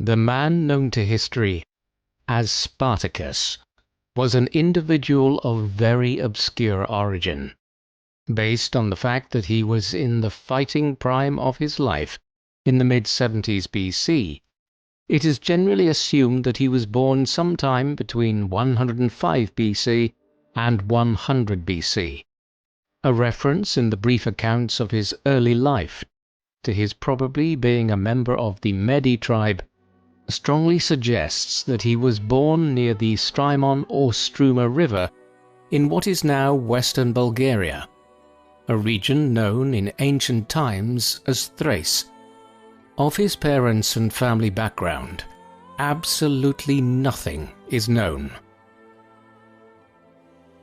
The man known to history as Spartacus was an individual of very obscure origin. Based on the fact that he was in the fighting prime of his life in the mid-70s BC, it is generally assumed that he was born sometime between 105 BC and 100 BC. A reference in the brief accounts of his early life to his probably being a member of the Medi tribe strongly suggests that he was born near the Strymon or Struma River in what is now western Bulgaria, a region known in ancient times as Thrace. Of his parents and family background, absolutely nothing is known.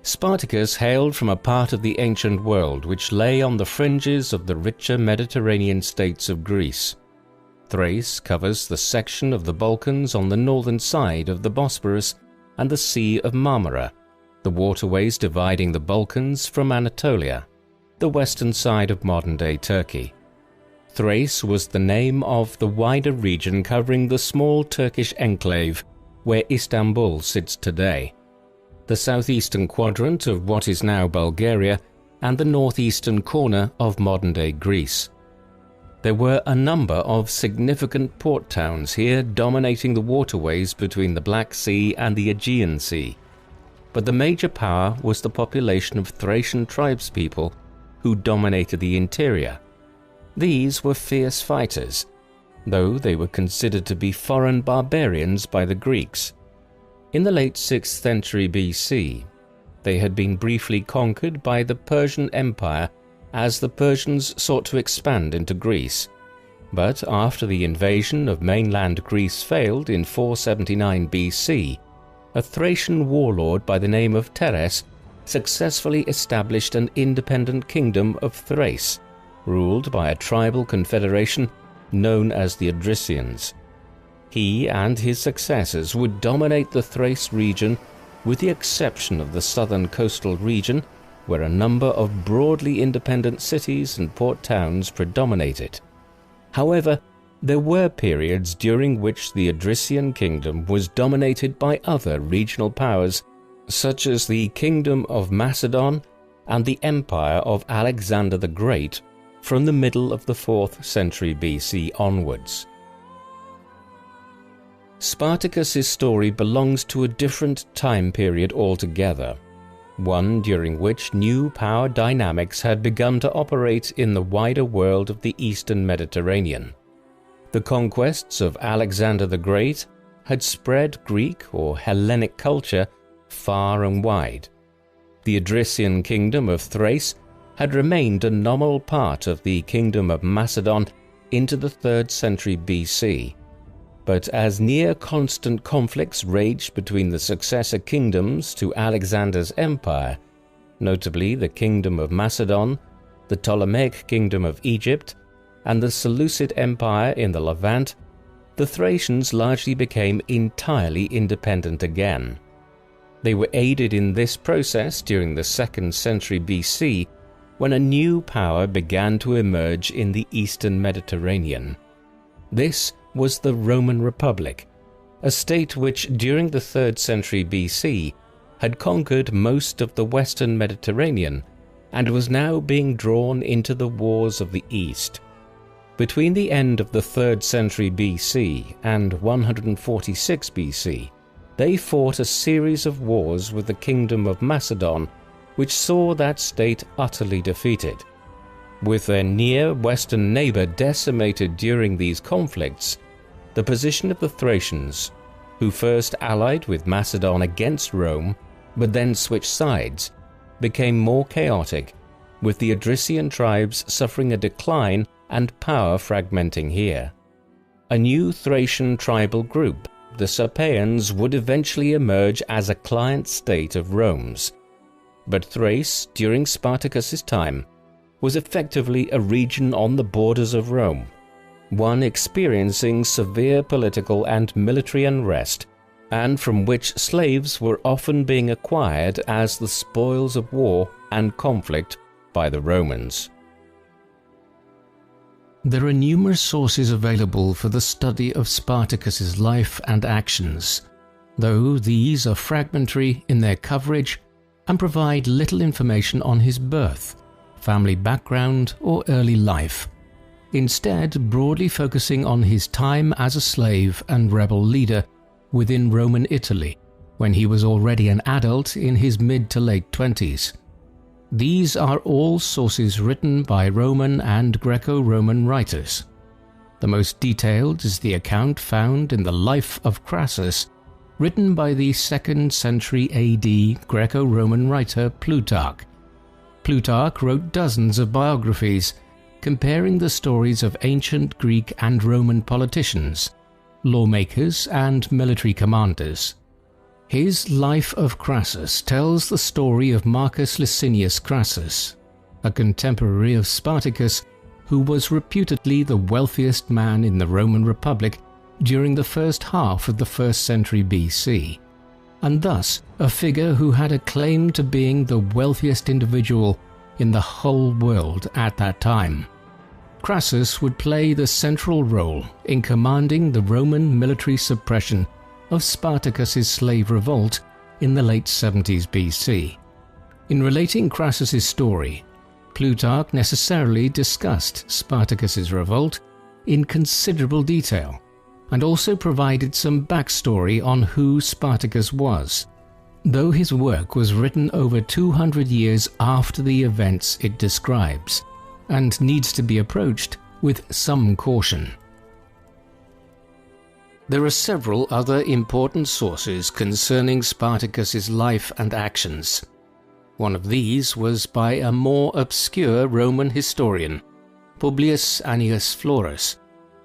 Spartacus hailed from a part of the ancient world which lay on the fringes of the richer Mediterranean states of Greece. Thrace covers the section of the Balkans on the northern side of the Bosporus and the Sea of Marmara, the waterways dividing the Balkans from Anatolia, the western side of modern-day Turkey. Thrace was the name of the wider region covering the small Turkish enclave where Istanbul sits today, the southeastern quadrant of what is now Bulgaria, and the northeastern corner of modern-day Greece. There were a number of significant port towns here dominating the waterways between the Black Sea and the Aegean Sea, but the major power was the population of Thracian tribespeople who dominated the interior. These were fierce fighters, though they were considered to be foreign barbarians by the Greeks. In the late 6th century BC, they had been briefly conquered by the Persian Empire as the Persians sought to expand into Greece. But after the invasion of mainland Greece failed in 479 BC, a Thracian warlord by the name of Teres successfully established an independent kingdom of Thrace, ruled by a tribal confederation known as the Odrysians. He and his successors would dominate the Thrace region, with the exception of the southern coastal region, where a number of broadly independent cities and port towns predominated. However, there were periods during which the Odrysian kingdom was dominated by other regional powers, such as the Kingdom of Macedon and the Empire of Alexander the Great, from the middle of the 4th century BC onwards. Spartacus's story belongs to a different time period altogether, one during which new power dynamics had begun to operate in the wider world of the Eastern Mediterranean. The conquests of Alexander the Great had spread Greek or Hellenic culture far and wide. The Odrysian kingdom of Thrace had remained a nominal part of the Kingdom of Macedon into the 3rd century BC. But as near-constant conflicts raged between the successor kingdoms to Alexander's empire, notably the Kingdom of Macedon, the Ptolemaic Kingdom of Egypt, and the Seleucid Empire in the Levant, the Thracians largely became entirely independent again. They were aided in this process during the 2nd century BC, when a new power began to emerge in the Eastern Mediterranean. This was the Roman Republic, a state which during the 3rd century BC had conquered most of the Western Mediterranean and was now being drawn into the wars of the East. Between the end of the 3rd century BC and 146 BC, they fought a series of wars with the Kingdom of Macedon, which saw that state utterly defeated. With their near-western neighbor decimated during these conflicts, the position of the Thracians, who first allied with Macedon against Rome, but then switched sides, became more chaotic, with the Odrysian tribes suffering a decline and power fragmenting here. A new Thracian tribal group, the Sarpeians, would eventually emerge as a client state of Rome's. But Thrace, during Spartacus's time, was effectively a region on the borders of Rome, one experiencing severe political and military unrest, and from which slaves were often being acquired as the spoils of war and conflict by the Romans. There are numerous sources available for the study of Spartacus's life and actions, though these are fragmentary in their coverage and provide little information on his birth, family background, or early life, instead broadly focusing on his time as a slave and rebel leader within Roman Italy when he was already an adult in his mid to late 20s. These are all sources written by Roman and Greco-Roman writers. The most detailed is the account found in the Life of Crassus, written by the 2nd century AD Greco-Roman writer Plutarch. Plutarch wrote dozens of biographies, comparing the stories of ancient Greek and Roman politicians, lawmakers, and military commanders. His Life of Crassus tells the story of Marcus Licinius Crassus, a contemporary of Spartacus who was reputedly the wealthiest man in the Roman Republic during the first half of the 1st century BC, and thus a figure who had a claim to being the wealthiest individual in the whole world at that time. Crassus would play the central role in commanding the Roman military suppression of Spartacus's slave revolt in the late 70s BC. In relating Crassus's story, Plutarch necessarily discussed Spartacus's revolt in considerable detail, and also provided some backstory on who Spartacus was, though his work was written over 200 years after the events it describes, and needs to be approached with some caution. There are several other important sources concerning Spartacus's life and actions. One of these was by a more obscure Roman historian, Publius Annius Florus,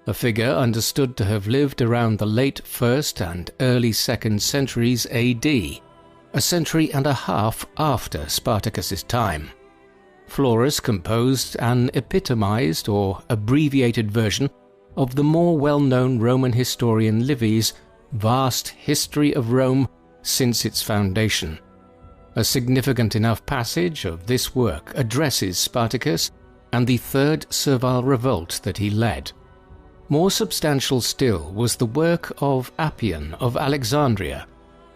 a figure understood to have lived around the late 1st and early 2nd centuries AD, a century and a half after Spartacus's time. Florus composed an epitomized or abbreviated version of the more well-known Roman historian Livy's vast history of Rome since its foundation. A significant enough passage of this work addresses Spartacus and the third servile revolt that he led. More substantial still was the work of Appian of Alexandria,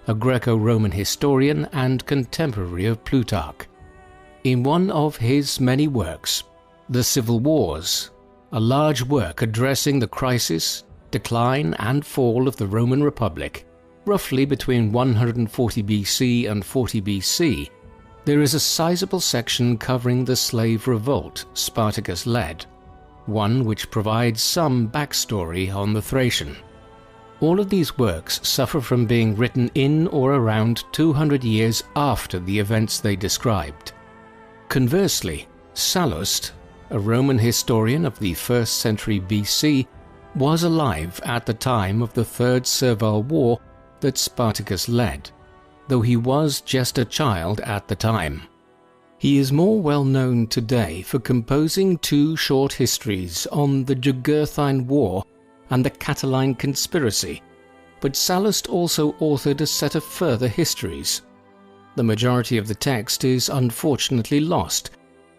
a Greco-Roman historian and contemporary of Plutarch. In one of his many works, The Civil Wars, a large work addressing the crisis, decline, and fall of the Roman Republic, roughly between 140 BC and 40 BC, there is a sizable section covering the slave revolt Spartacus led, one which provides some backstory on the Thracian. All of these works suffer from being written in or around 200 years after the events they described. Conversely, Sallust, a Roman historian of the 1st century BC, was alive at the time of the Third Servile War that Spartacus led, though he was just a child at the time. He is more well known today for composing 2 short histories on the Jugurthine War and the Catiline Conspiracy, but Sallust also authored a set of further histories. The majority of the text is unfortunately lost,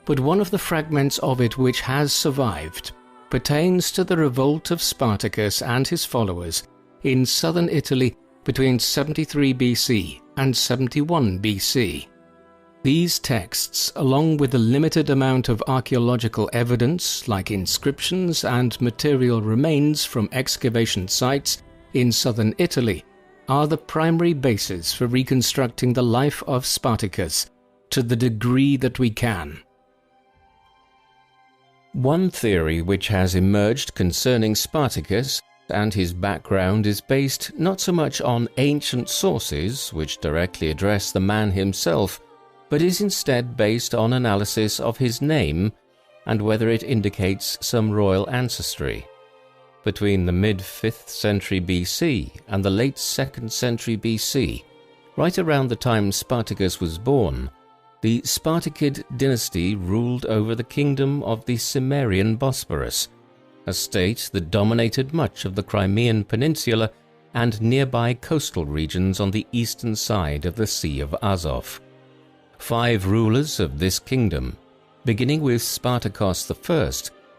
but one of the fragments of it which has survived pertains to the revolt of Spartacus and his followers in southern Italy between 73 BC and 71 BC. These texts, along with a limited amount of archaeological evidence like inscriptions and material remains from excavation sites in southern Italy, are the primary basis for reconstructing the life of Spartacus to the degree that we can. One theory which has emerged concerning Spartacus and his background is based not so much on ancient sources which directly address the man himself, but is instead based on analysis of his name and whether it indicates some royal ancestry. Between the mid-5th century BC and the late 2nd century BC, right around the time Spartacus was born, the Spartacid dynasty ruled over the kingdom of the Cimmerian Bosporus, a state that dominated much of the Crimean Peninsula and nearby coastal regions on the eastern side of the Sea of Azov. 5 rulers of this kingdom, beginning with Spartacus I,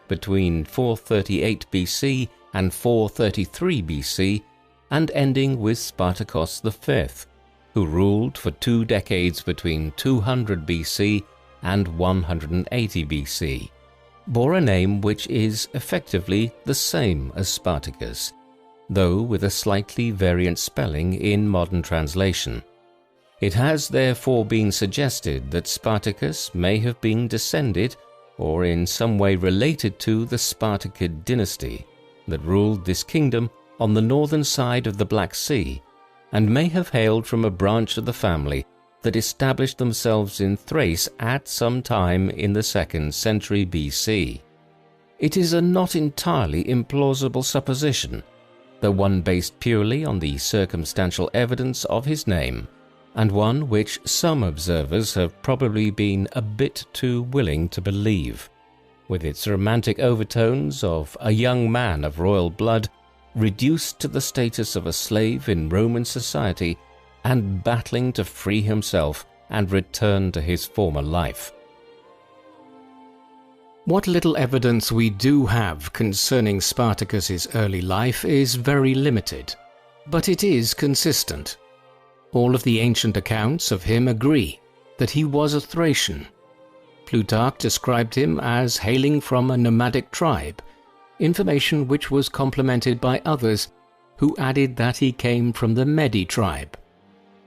between 438 BC and 433 BC, and ending with Spartacus V, who ruled for 2 decades between 200 BC and 180 BC, bore a name which is effectively the same as Spartacus, though with a slightly variant spelling in modern translation. It has therefore been suggested that Spartacus may have been descended or in some way related to the Spartacid dynasty that ruled this kingdom on the northern side of the Black Sea, and may have hailed from a branch of the family that established themselves in Thrace at some time in the 2nd century BC. It is a not entirely implausible supposition, though one based purely on the circumstantial evidence of his name, and one which some observers have probably been a bit too willing to believe, with its romantic overtones of a young man of royal blood reduced to the status of a slave in Roman society and battling to free himself and return to his former life. What little evidence we do have concerning Spartacus's early life is very limited, but it is consistent. All of the ancient accounts of him agree that he was a Thracian. Plutarch described him as hailing from a nomadic tribe, information which was complemented by others who added that he came from the Medi tribe.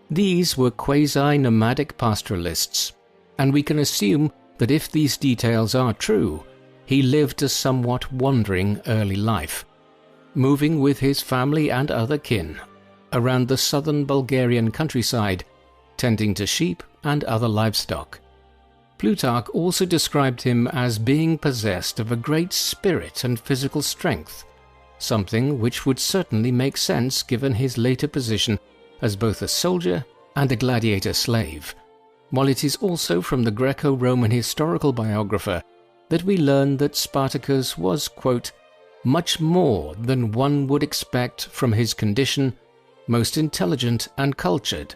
These were quasi-nomadic pastoralists, and we can assume that if these details are true, he lived a somewhat wandering early life, moving with his family and other kin around the southern Bulgarian countryside, tending to sheep and other livestock. Plutarch also described him as being possessed of a great spirit and physical strength, something which would certainly make sense given his later position as both a soldier and a gladiator slave, while it is also from the Greco-Roman historical biographer that we learn that Spartacus was, quote, much more than one would expect from his condition, most intelligent and cultured,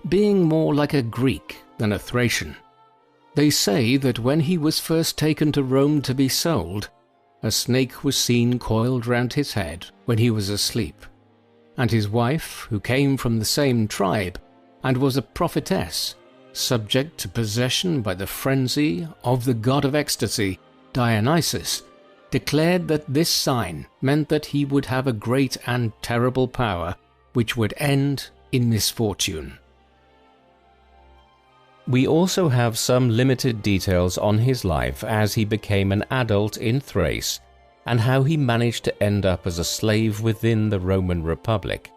being more like a Greek than a Thracian. They say that when he was first taken to Rome to be sold, a snake was seen coiled round his head when he was asleep, and his wife, who came from the same tribe and was a prophetess, subject to possession by the frenzy of the god of ecstasy, Dionysus, declared that this sign meant that he would have a great and terrible power which would end in misfortune. We also have some limited details on his life as he became an adult in Thrace, and how he managed to end up as a slave within the Roman Republic.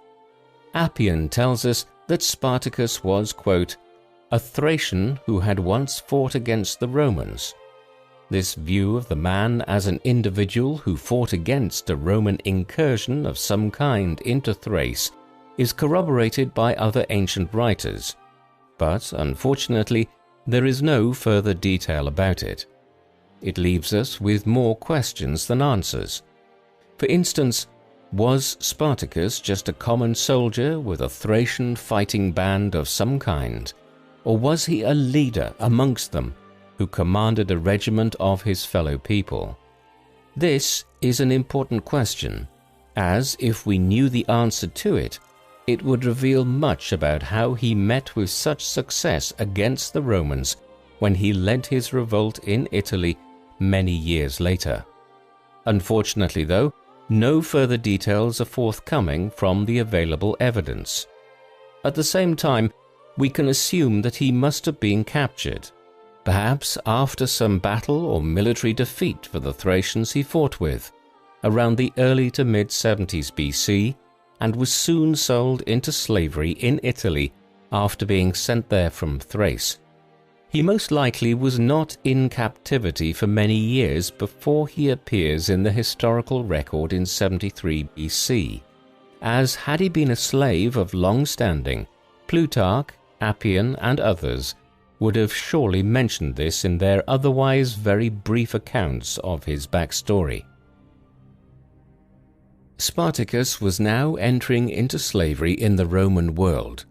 Appian tells us that Spartacus was, quote, a Thracian who had once fought against the Romans. This view of the man as an individual who fought against a Roman incursion of some kind into Thrace is corroborated by other ancient writers, but unfortunately there is no further detail about it. It leaves us with more questions than answers. For instance, was Spartacus just a common soldier with a Thracian fighting band of some kind, or was he a leader amongst them who commanded a regiment of his fellow people? This is an important question, as if we knew the answer to it, it would reveal much about how he met with such success against the Romans when he led his revolt in Italy many years later. Unfortunately, though, no further details are forthcoming from the available evidence. At the same time, we can assume that he must have been captured, perhaps after some battle or military defeat for the Thracians he fought with, around the early to mid-70s BC, and was soon sold into slavery in Italy after being sent there from Thrace. He most likely was not in captivity for many years before he appears in the historical record in 73 BC, as had he been a slave of long standing, Plutarch, Appian, and others would have surely mentioned this in their otherwise very brief accounts of his backstory. Spartacus was now entering into slavery in the Roman world.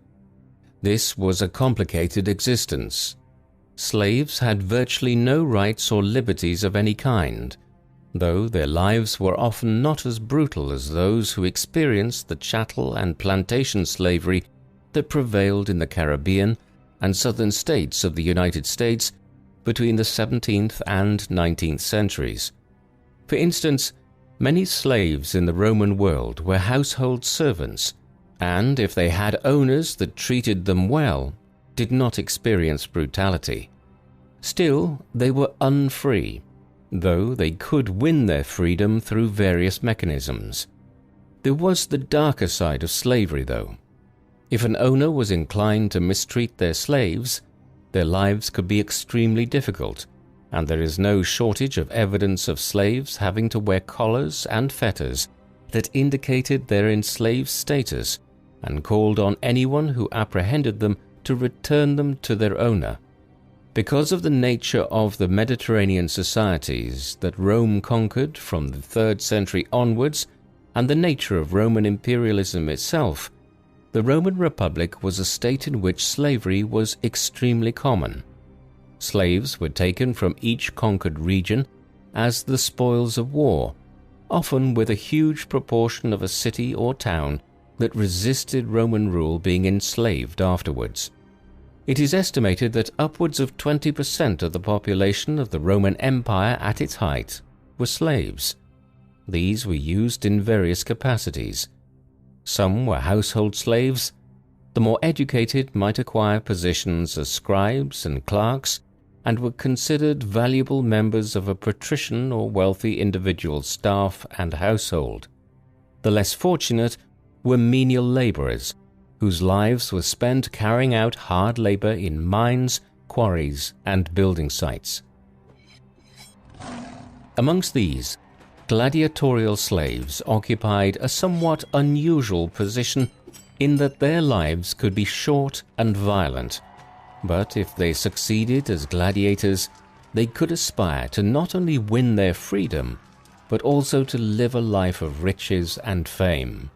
This was a complicated existence. Slaves had virtually no rights or liberties of any kind. though their lives were often not as brutal as those who experienced the chattel and plantation slavery that prevailed in the Caribbean and southern states of the United States between the 17th and 19th centuries. For instance, many slaves in the Roman world were household servants, and if they had owners that treated them well, did not experience brutality. Still, they were unfree, though they could win their freedom through various mechanisms. There was the darker side of slavery, though. If an owner was inclined to mistreat their slaves, their lives could be extremely difficult, and there is no shortage of evidence of slaves having to wear collars and fetters that indicated their enslaved status and called on anyone who apprehended them to return them to their owner. Because of the nature of the Mediterranean societies that Rome conquered from the 3rd century onwards, and the nature of Roman imperialism itself, the Roman Republic was a state in which slavery was extremely common. Slaves were taken from each conquered region as the spoils of war, often with a huge proportion of a city or town that resisted Roman rule being enslaved afterwards. It is estimated that upwards of 20% of the population of the Roman Empire at its height were slaves. These were used in various capacities. Some were household slaves. The more educated might acquire positions as scribes and clerks, and were considered valuable members of a patrician or wealthy individual's staff and household. The less fortunate were menial laborers, whose lives were spent carrying out hard labor in mines, quarries, and building sites. Amongst these, gladiatorial slaves occupied a somewhat unusual position in that their lives could be short and violent, but if they succeeded as gladiators, they could aspire to not only win their freedom, but also to live a life of riches and fame.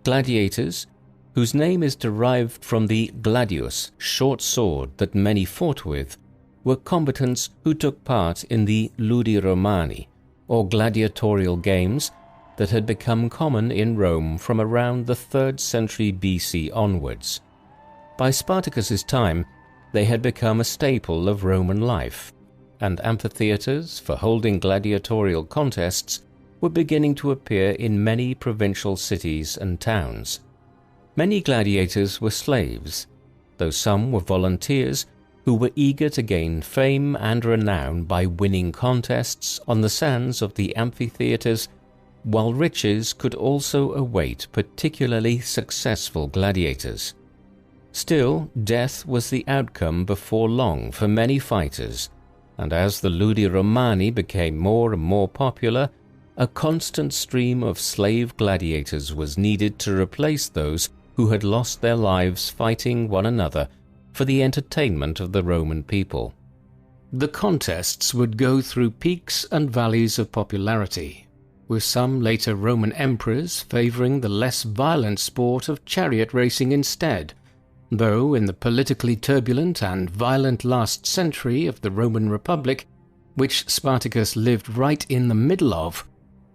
Gladiators, whose name is derived from the gladius, short sword that many fought with, were combatants who took part in the ludi Romani, or gladiatorial games that had become common in Rome from around the 3rd century BC onwards. By Spartacus's time, they had become a staple of Roman life, and amphitheaters for holding gladiatorial contests were beginning to appear in many provincial cities and towns. Many gladiators were slaves, though some were volunteers who were eager to gain fame and renown by winning contests on the sands of the amphitheaters, while riches could also await particularly successful gladiators. Still, death was the outcome before long for many fighters, and as the ludi Romani became more and more popular, a constant stream of slave gladiators was needed to replace those who had lost their lives fighting one another for the entertainment of the Roman people. The contests would go through peaks and valleys of popularity, with some later Roman emperors favoring the less violent sport of chariot racing instead, though in the politically turbulent and violent last century of the Roman Republic, which Spartacus lived right in the middle of,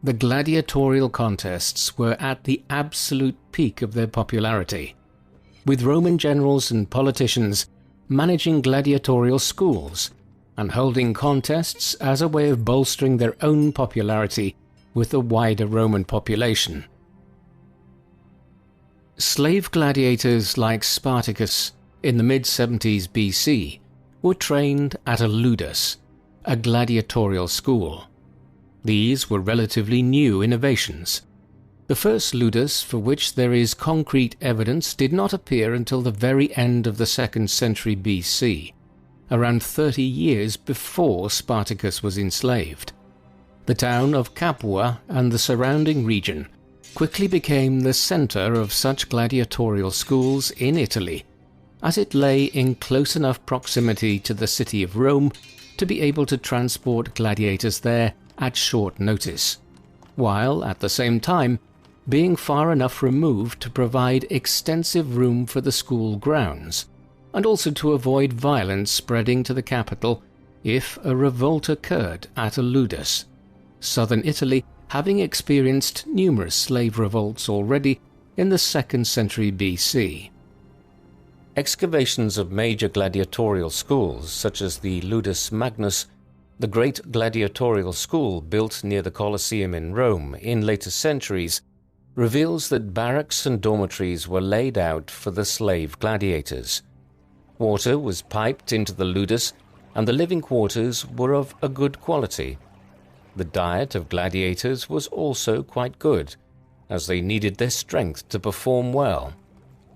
the gladiatorial contests were at the absolute peak of their popularity, with Roman generals and politicians managing gladiatorial schools and holding contests as a way of bolstering their own popularity with the wider Roman population. Slave gladiators like Spartacus in the mid-70s BC were trained at a ludus, a gladiatorial school. These were relatively new innovations. The first ludus for which there is concrete evidence did not appear until the very end of the 2nd century BC, around 30 years before Spartacus was enslaved. The town of Capua and the surrounding region quickly became the center of such gladiatorial schools in Italy, as it lay in close enough proximity to the city of Rome to be able to transport gladiators there at short notice, while at the same time being far enough removed to provide extensive room for the school grounds, and also to avoid violence spreading to the capital if a revolt occurred at a ludus. southern Italy having experienced numerous slave revolts already in the 2nd century BC. Excavations of major gladiatorial schools, such as the Ludus Magnus, the great gladiatorial school built near the Colosseum in Rome in later centuries, reveals that barracks and dormitories were laid out for the slave gladiators. Water was piped into the ludus, and the living quarters were of a good quality. The diet of gladiators was also quite good, as they needed their strength to perform well,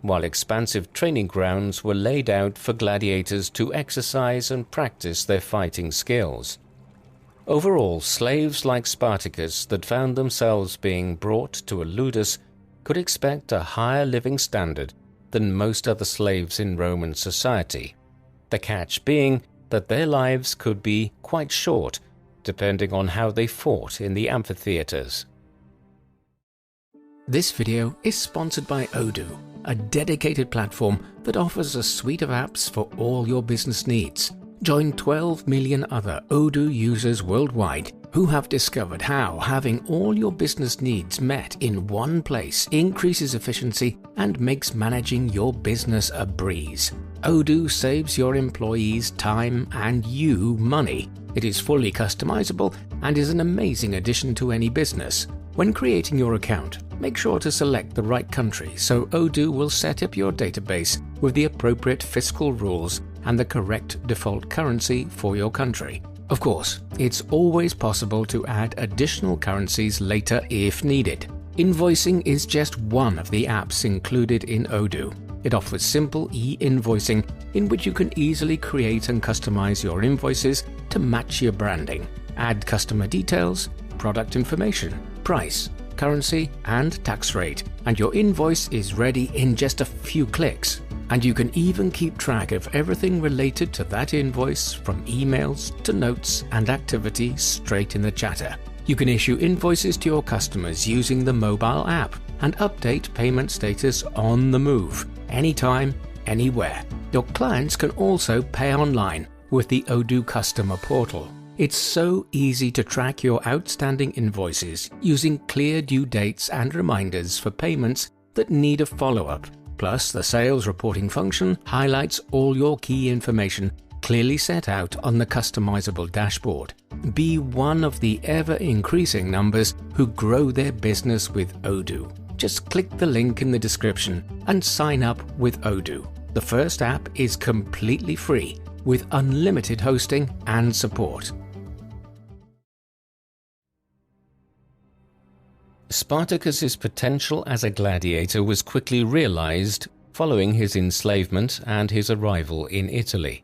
while expansive training grounds were laid out for gladiators to exercise and practice their fighting skills. Overall, slaves like Spartacus that found themselves being brought to a ludus could expect a higher living standard than most other slaves in Roman society, the catch being that their lives could be quite short, depending on how they fought in the amphitheaters. This video is sponsored by Odoo, a dedicated platform that offers a suite of apps for all your business needs. Join 12 million other Odoo users worldwide who have discovered how having all your business needs met in one place increases efficiency and makes managing your business a breeze. Odoo saves your employees time and you money. It is fully customizable and is an amazing addition to any business. When creating your account, make sure to select the right country so Odoo will set up your database with the appropriate fiscal rules and the correct default currency for your country. Of course, it's always possible to add additional currencies later if needed. Invoicing is just one of the apps included in Odoo. It offers simple e-invoicing in which you can easily create and customize your invoices to match your branding. Add customer details, product information, price, currency, and tax rate, and your invoice is ready in just a few clicks. And you can even keep track of everything related to that invoice, from emails to notes and activity straight in the chatter. You can issue invoices to your customers using the mobile app and update payment status on the move, anytime, anywhere. Your clients can also pay online with the Odoo Customer Portal. It's so easy to track your outstanding invoices using clear due dates and reminders for payments that need a follow-up. Plus, the sales reporting function highlights all your key information clearly set out on the customizable dashboard. Be one of the ever-increasing numbers who grow their business with Odoo. Just click the link in the description and sign up with Odoo. The first app is completely free with unlimited hosting and support. Spartacus's potential as a gladiator was quickly realized following his enslavement and his arrival in Italy.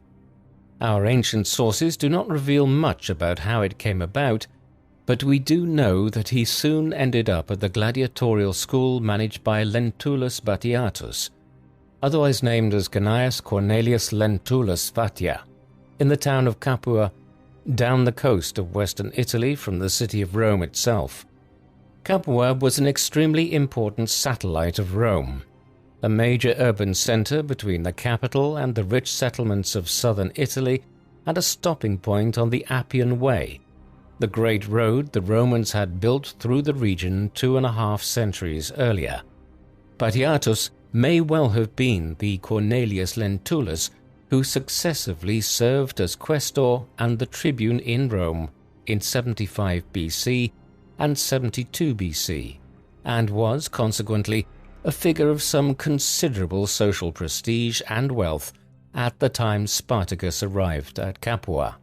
Our ancient sources do not reveal much about how it came about, but we do know that he soon ended up at the gladiatorial school managed by Lentulus Batiatus, otherwise named as Gnaeus Cornelius Lentulus Vatia, in the town of Capua, down the coast of western Italy from the city of Rome itself. Capua was an extremely important satellite of Rome, a major urban center between the capital and the rich settlements of southern Italy, and a stopping point on the Appian Way, the great road the Romans had built through the region 2.5 centuries earlier. Batiatus may well have been the Cornelius Lentulus who successively served as questor and the tribune in Rome in 75 BC and 72 BC, and was consequently a figure of some considerable social prestige and wealth at the time Spartacus arrived at Capua.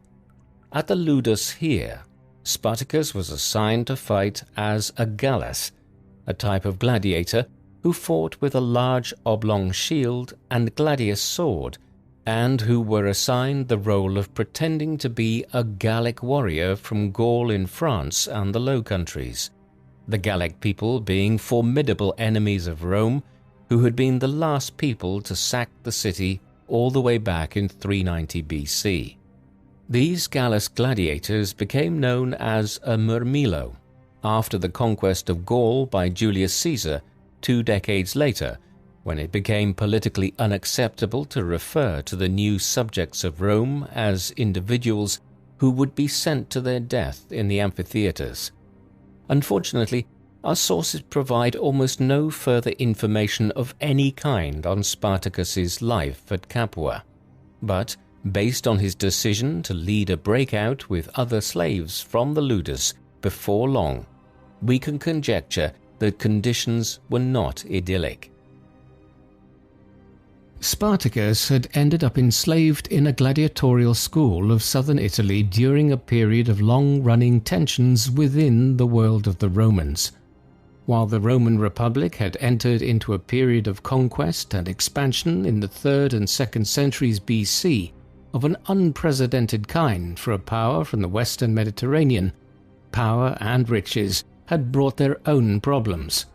At the ludus here, Spartacus was assigned to fight as a Gallus, a type of gladiator who fought with a large oblong shield and gladius sword, and who were assigned the role of pretending to be a Gallic warrior from Gaul in France and the Low Countries, the Gallic people being formidable enemies of Rome, who had been the last people to sack the city all the way back in 390 BC. These Gallus gladiators became known as a murmillo, after the conquest of Gaul by Julius Caesar 2 decades later, when it became politically unacceptable to refer to the new subjects of Rome as individuals, who would be sent to their death in the amphitheatres. Unfortunately, our sources provide almost no further information of any kind on Spartacus's life at Capua, but based on his decision to lead a breakout with other slaves from the ludus before long, we can conjecture that conditions were not idyllic. Spartacus had ended up enslaved in a gladiatorial school of southern Italy during a period of long-running tensions within the world of the Romans. While the Roman Republic had entered into a period of conquest and expansion in the 3rd and 2nd centuries BC of an unprecedented kind for a power from the Western Mediterranean, power and riches had brought their own problems.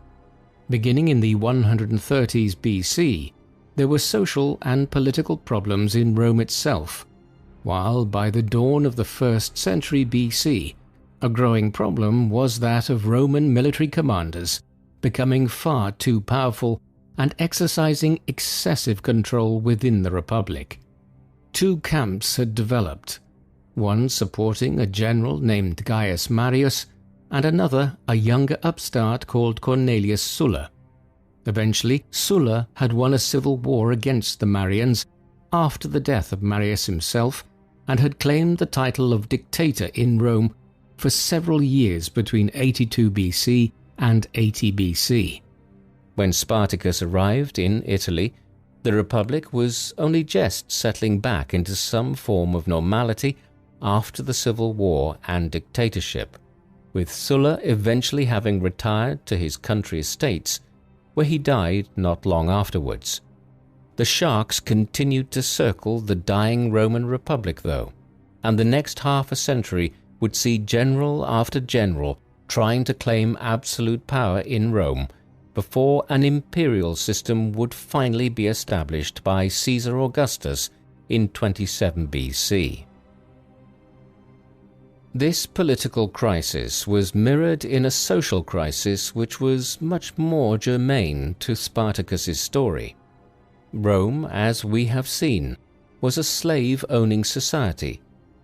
Beginning in the 130s BC, there were social and political problems in Rome itself, while by the dawn of the 1st century BC, a growing problem was that of Roman military commanders becoming far too powerful and exercising excessive control within the Republic. Two camps had developed, one supporting a general named Gaius Marius, and another a younger upstart called Cornelius Sulla. Eventually, Sulla had won a civil war against the Marians after the death of Marius himself and had claimed the title of dictator in Rome for several years between 82 BC and 80 BC. When Spartacus arrived in Italy, the Republic was only just settling back into some form of normality after the civil war and dictatorship, with Sulla eventually having retired to his country estates, where he died not long afterwards. The sharks continued to circle the dying Roman Republic, though, and the next half a century would see general after general trying to claim absolute power in Rome before an imperial system would finally be established by Caesar Augustus in 27 BC. This political crisis was mirrored in a social crisis which was much more germane to Spartacus's story. Rome, as we have seen, was a slave-owning society,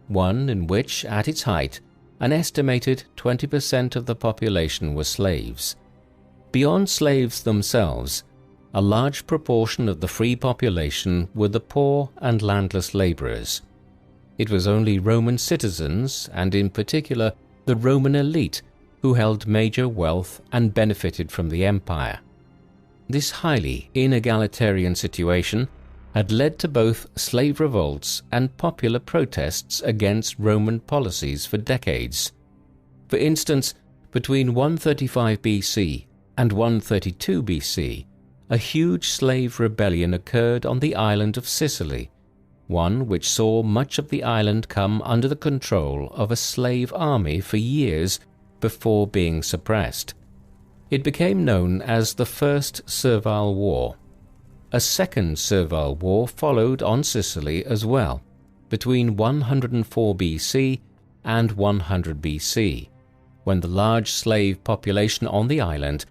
one in which, at its height, an estimated 20% of the population were slaves. Beyond slaves themselves, a large proportion of the free population were the poor and landless laborers. It was only Roman citizens, and in particular the Roman elite, who held major wealth and benefited from the empire. This highly inegalitarian situation had led to both slave revolts and popular protests against Roman policies for decades. For instance, between 135 BC and 132 BC, a huge slave rebellion occurred on the island of Sicily, one which saw much of the island come under the control of a slave army for years before being suppressed. It became known as the First Servile War. A second Servile War followed on Sicily as well, between 104 BC and 100 BC, when the large slave population on the island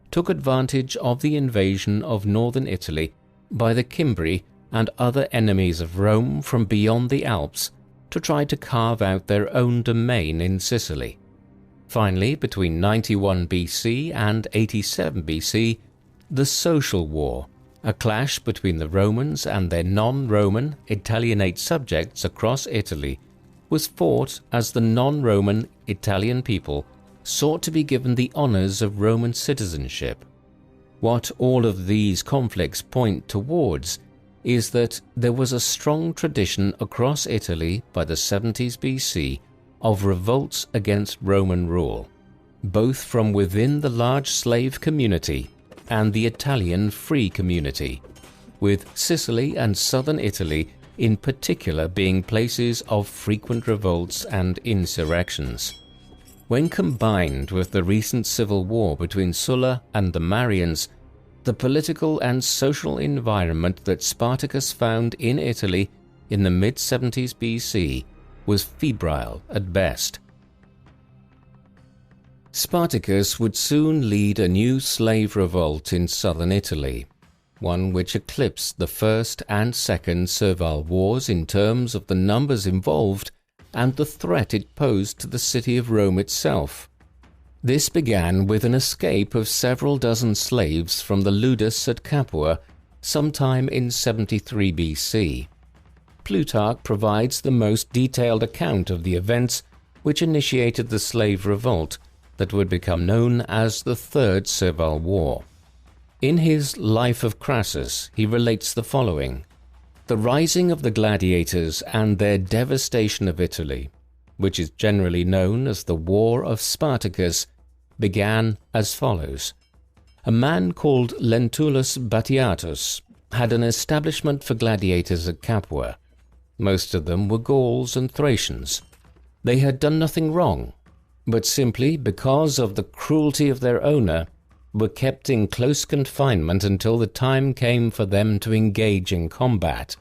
took advantage of the invasion of northern Italy by the Cimbri and other enemies of Rome from beyond the Alps to try to carve out their own domain in Sicily. Finally, between 91 BC and 87 BC, the Social War, a clash between the Romans and their non-Roman Italianate subjects across Italy, was fought as the non-Roman Italian people sought to be given the honors of Roman citizenship. What all of these conflicts point towards is that there was a strong tradition across Italy by the 70s BC of revolts against Roman rule, both from within the large slave community and the Italian free community, with Sicily and southern Italy in particular being places of frequent revolts and insurrections. When combined with the recent civil war between Sulla and the Marians, the political and social environment that Spartacus found in Italy in the mid-70s BC was febrile at best. Spartacus would soon lead a new slave revolt in southern Italy, one which eclipsed the First and Second Servile Wars in terms of the numbers involved and the threat it posed to the city of Rome itself. This began with an escape of several dozen slaves from the ludus at Capua sometime in 73 BC. Plutarch provides the most detailed account of the events which initiated the slave revolt that would become known as the Third Servile War. In his Life of Crassus, he relates the following: "The rising of the gladiators and their devastation of Italy, which is generally known as the War of Spartacus, began as follows. A man called Lentulus Batiatus had an establishment for gladiators at Capua. Most of them were Gauls and Thracians. They had done nothing wrong, but simply because of the cruelty of their owner, were kept in close confinement until the time came for them to engage in combat.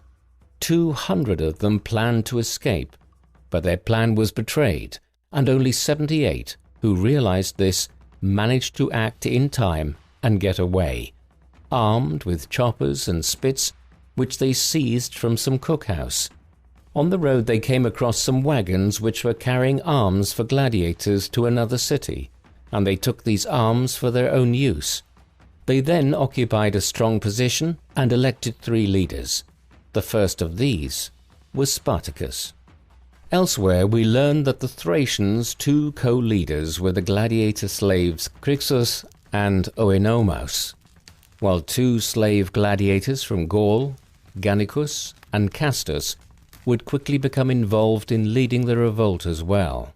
200 of them planned to escape, but their plan was betrayed, and only 78, who realized this, managed to act in time and get away, armed with choppers and spits, which they seized from some cookhouse. On the road they came across some wagons which were carrying arms for gladiators to another city, and they took these arms for their own use. They then occupied a strong position and elected 3 leaders. The first of these was Spartacus. Elsewhere we learn that the Thracians' 2 co-leaders were the gladiator slaves Crixus and Oenomaus, while 2 slave gladiators from Gaul, Gannicus and Castus, would quickly become involved in leading the revolt as well.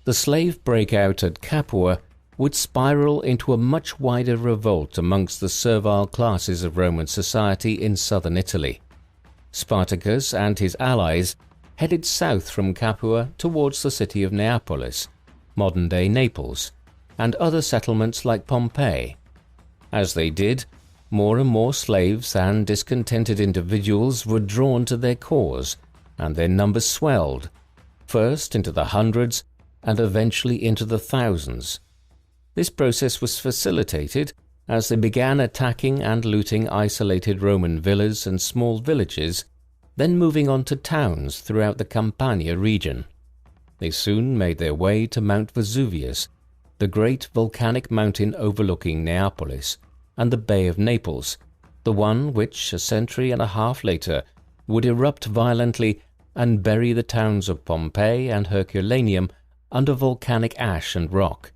The slave breakout at Capua would spiral into a much wider revolt amongst the servile classes of Roman society in southern Italy. Spartacus and his allies headed south from Capua towards the city of Neapolis, modern-day Naples, and other settlements like Pompeii. As they did, more and more slaves and discontented individuals were drawn to their cause, and their numbers swelled, first into the hundreds and eventually into the thousands. This process was facilitated as they began attacking and looting isolated Roman villas and small villages, then moving on to towns throughout the Campania region. They soon made their way to Mount Vesuvius, the great volcanic mountain overlooking Neapolis and the Bay of Naples, the one which, a century and a half later, would erupt violently and bury the towns of Pompeii and Herculaneum under volcanic ash and rock.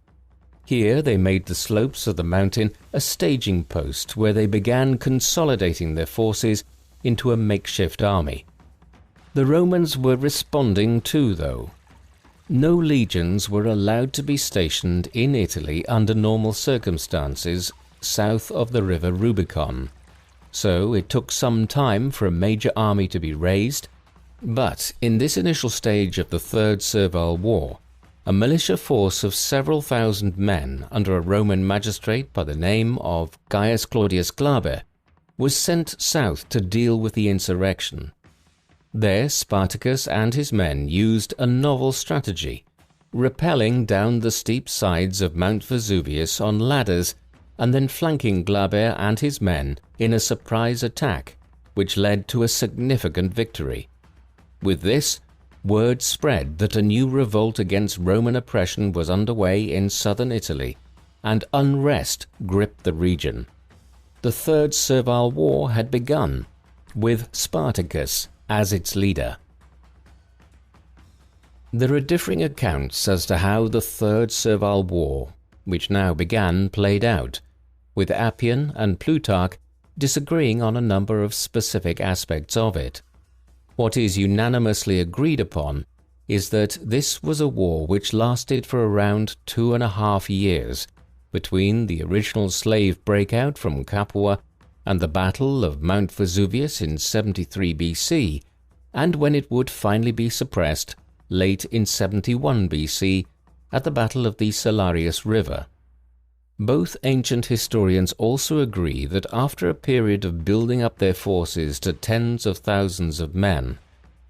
Here they made the slopes of the mountain a staging post where they began consolidating their forces into a makeshift army. The Romans were responding too, though. No legions were allowed to be stationed in Italy under normal circumstances south of the river Rubicon, so it took some time for a major army to be raised, but in this initial stage of the Third Servile War, a militia force of several thousand men under a Roman magistrate by the name of Gaius Claudius Glaber was sent south to deal with the insurrection. There Spartacus and his men used a novel strategy, rappelling down the steep sides of Mount Vesuvius on ladders and then flanking Glaber and his men in a surprise attack, which led to a significant victory. With this, word spread that a new revolt against Roman oppression was underway in southern Italy, and unrest gripped the region. The Third Servile War had begun, with Spartacus as its leader. There are differing accounts as to how the Third Servile War, which now began, played out, with Appian and Plutarch disagreeing on a number of specific aspects of it. What is unanimously agreed upon is that this was a war which lasted for around 2.5 years between the original slave breakout from Capua and the Battle of Mount Vesuvius in 73 BC, and when it would finally be suppressed late in 71 BC at the Battle of the Salarius River. Both ancient historians also agree that after a period of building up their forces to tens of thousands of men,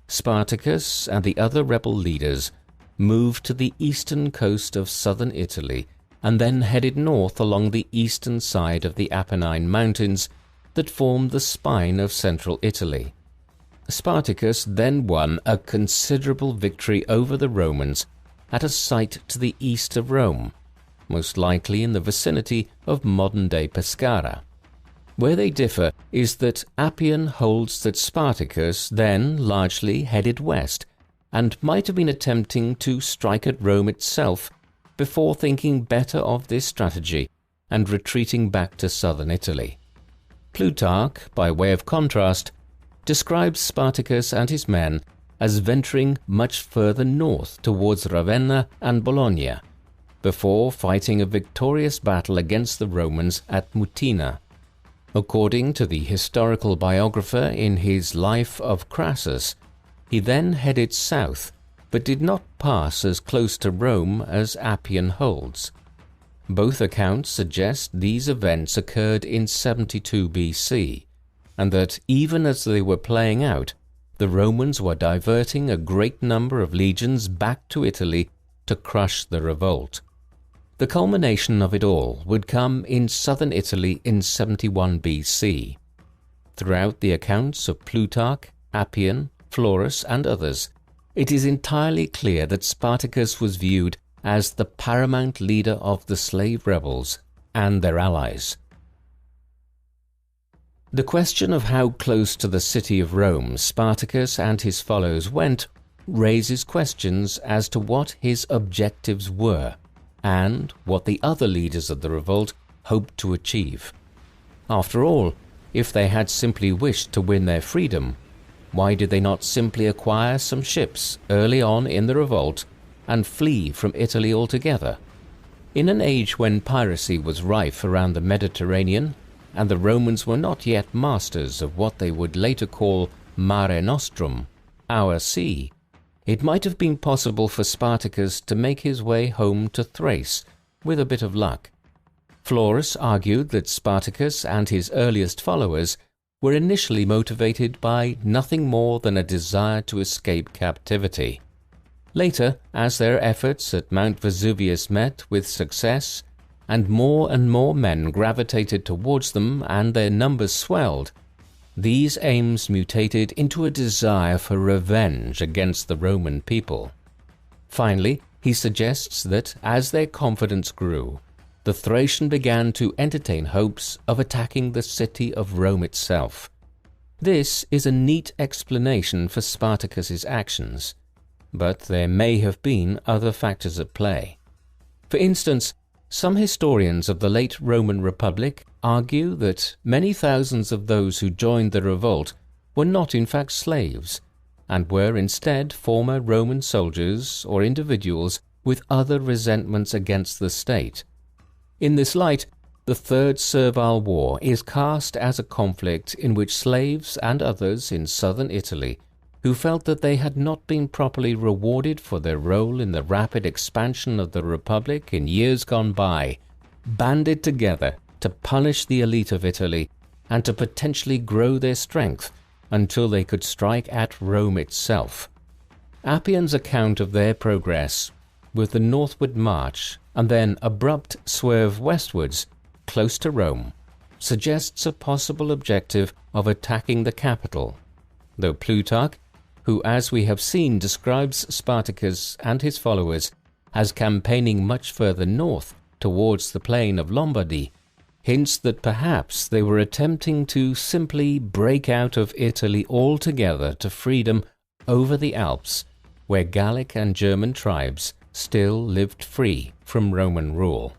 Spartacus and the other rebel leaders moved to the eastern coast of southern Italy and then headed north along the eastern side of the Apennine Mountains that formed the spine of central Italy. Spartacus then won a considerable victory over the Romans at a site to the east of Rome, most likely in the vicinity of modern-day Pescara. Where they differ is that Appian holds that Spartacus then largely headed west and might have been attempting to strike at Rome itself before thinking better of this strategy and retreating back to southern Italy. Plutarch, by way of contrast, describes Spartacus and his men as venturing much further north towards Ravenna and Bologna, before fighting a victorious battle against the Romans at Mutina. According to the historical biographer in his Life of Crassus, he then headed south, but did not pass as close to Rome as Appian holds. Both accounts suggest these events occurred in 72 BC, and that even as they were playing out, the Romans were diverting a great number of legions back to Italy to crush the revolt. The culmination of it all would come in southern Italy in 71 BC. Throughout the accounts of Plutarch, Appian, Florus, and others, it is entirely clear that Spartacus was viewed as the paramount leader of the slave rebels and their allies. The question of how close to the city of Rome Spartacus and his followers went raises questions as to what his objectives were and what the other leaders of the revolt hoped to achieve. After all, if they had simply wished to win their freedom, why did they not simply acquire some ships early on in the revolt and flee from Italy altogether? In an age when piracy was rife around the Mediterranean, and the Romans were not yet masters of what they would later call Mare Nostrum, our sea, it might have been possible for Spartacus to make his way home to Thrace with a bit of luck. Florus argued that Spartacus and his earliest followers were initially motivated by nothing more than a desire to escape captivity. Later, as their efforts at Mount Vesuvius met with success, and more men gravitated towards them and their numbers swelled, these aims mutated into a desire for revenge against the Roman people. Finally, he suggests that as their confidence grew, the Thracians began to entertain hopes of attacking the city of Rome itself. This is a neat explanation for Spartacus's actions, but there may have been other factors at play. For instance, some historians of the late Roman Republic argue that many thousands of those who joined the revolt were not in fact slaves, and were instead former Roman soldiers or individuals with other resentments against the state. In this light, the Third Servile War is cast as a conflict in which slaves and others in southern Italy, who felt that they had not been properly rewarded for their role in the rapid expansion of the Republic in years gone by, banded together to punish the elite of Italy and to potentially grow their strength until they could strike at Rome itself. Appian's account of their progress, with the northward march and then abrupt swerve westwards, close to Rome, suggests a possible objective of attacking the capital, though Plutarch, who as we have seen describes Spartacus and his followers as campaigning much further north towards the plain of Lombardy, hints that perhaps they were attempting to simply break out of Italy altogether to freedom over the Alps, where Gallic and German tribes still lived free from Roman rule.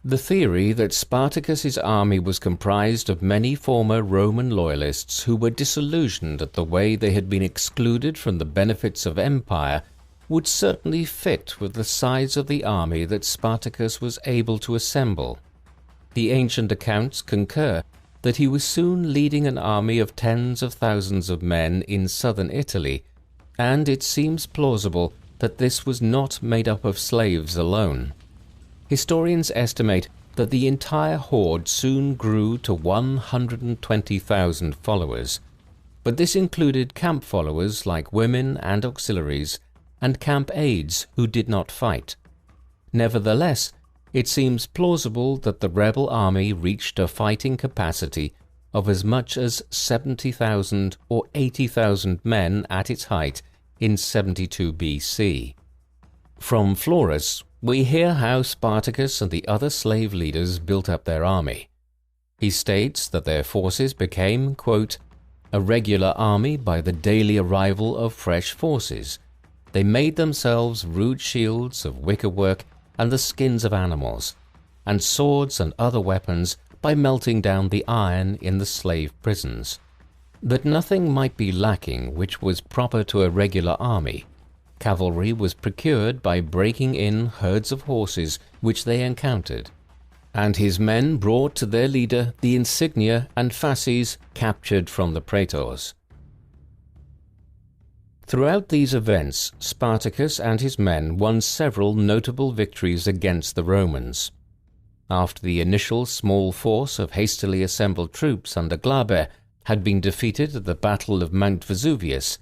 The theory that Spartacus's army was comprised of many former Roman loyalists who were disillusioned at the way they had been excluded from the benefits of empire would certainly fit with the size of the army that Spartacus was able to assemble. The ancient accounts concur that he was soon leading an army of tens of thousands of men in southern Italy, and it seems plausible that this was not made up of slaves alone. Historians estimate that the entire horde soon grew to 120,000 followers, but this included camp followers like women and auxiliaries, and camp aides who did not fight. Nevertheless, it seems plausible that the rebel army reached a fighting capacity of as much as 70,000 or 80,000 men at its height in 72 BC. From Florus, we hear how Spartacus and the other slave leaders built up their army. He states that their forces became, quote, "a regular army by the daily arrival of fresh forces. They made themselves rude shields of wickerwork and the skins of animals, and swords and other weapons by melting down the iron in the slave prisons." That nothing might be lacking which was proper to a regular army, cavalry was procured by breaking in herds of horses which they encountered, and his men brought to their leader the insignia and fasces captured from the praetors. Throughout these events, Spartacus and his men won several notable victories against the Romans. After the initial small force of hastily assembled troops under Glaber had been defeated at the Battle of Mount Vesuvius,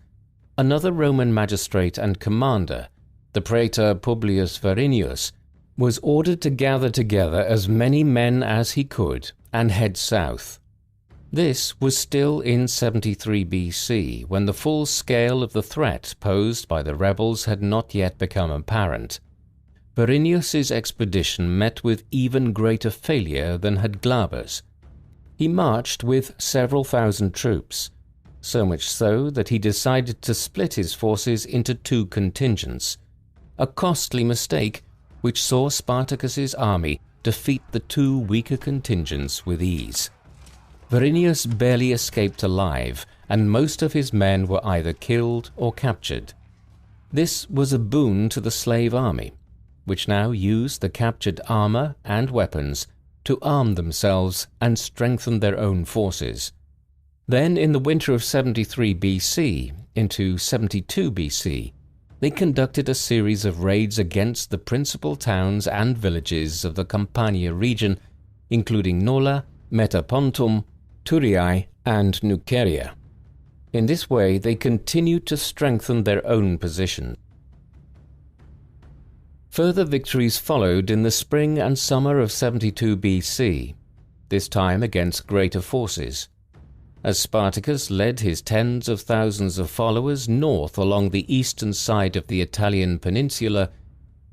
another Roman magistrate and commander, the praetor Publius Varinius, was ordered to gather together as many men as he could and head south. This was still in 73 BC, when the full scale of the threat posed by the rebels had not yet become apparent. Varinius's expedition met with even greater failure than had Glaber's. He marched with several thousand troops, so much so that he decided to split his forces into two contingents, a costly mistake which saw Spartacus's army defeat the two weaker contingents with ease. Varinius barely escaped alive, and most of his men were either killed or captured. This was a boon to the slave army, which now used the captured armor and weapons to arm themselves and strengthen their own forces. Then, in the winter of 73 BC into 72 BC, they conducted a series of raids against the principal towns and villages of the Campania region, including Nola, Metapontum, Turiae, and Nuceria. In this way, they continued to strengthen their own position. Further victories followed in the spring and summer of 72 BC, this time against greater forces. As Spartacus led his tens of thousands of followers north along the eastern side of the Italian peninsula,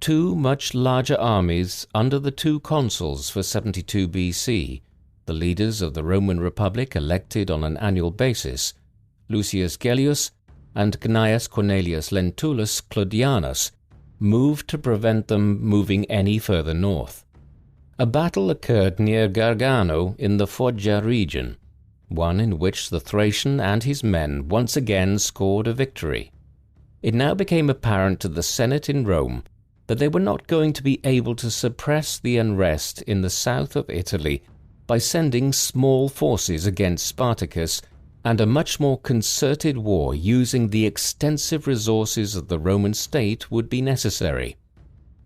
two much larger armies under the two consuls for 72 BC, the leaders of the Roman Republic elected on an annual basis, Lucius Gellius and Gnaeus Cornelius Lentulus Claudianus, moved to prevent them moving any further north. A battle occurred near Gargano in the Foggia region, one in which the Thracian and his men once again scored a victory. It now became apparent to the Senate in Rome that they were not going to be able to suppress the unrest in the south of Italy by sending small forces against Spartacus, and a much more concerted war using the extensive resources of the Roman state would be necessary.